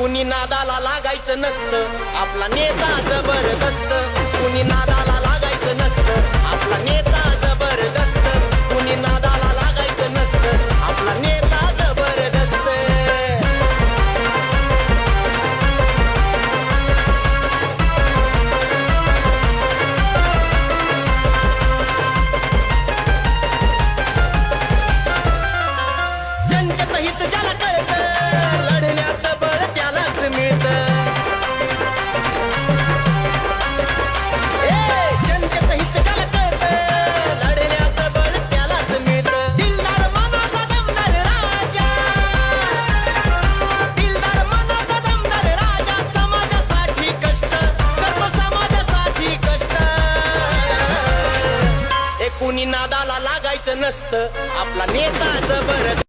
कुणी नादाला लागायचं नसतं, आपला नेता जबरदस्त. कुणी नादाला लागायचं नसतं, आपला नेता जबरदस्त. कुणी नादाला लागायचं नसतं, आपला नेता जबरदस्त. जनतेचं हित ज्याला कळतं, लढण्याचं बळ त्यालाच मिळतं. जनतेचं हित ज्याला कळतं, लढण्याचं बळ त्यालाच मिळतं. दिलदार मनाचा दमदार राजा, दिलदार मनाचा दमदार राजा, समाजासाठी कष्ट करतो, समाजासाठी कष्ट. कुणी नादाला लागायचं नसतं, आपला नेता जबरदस्त.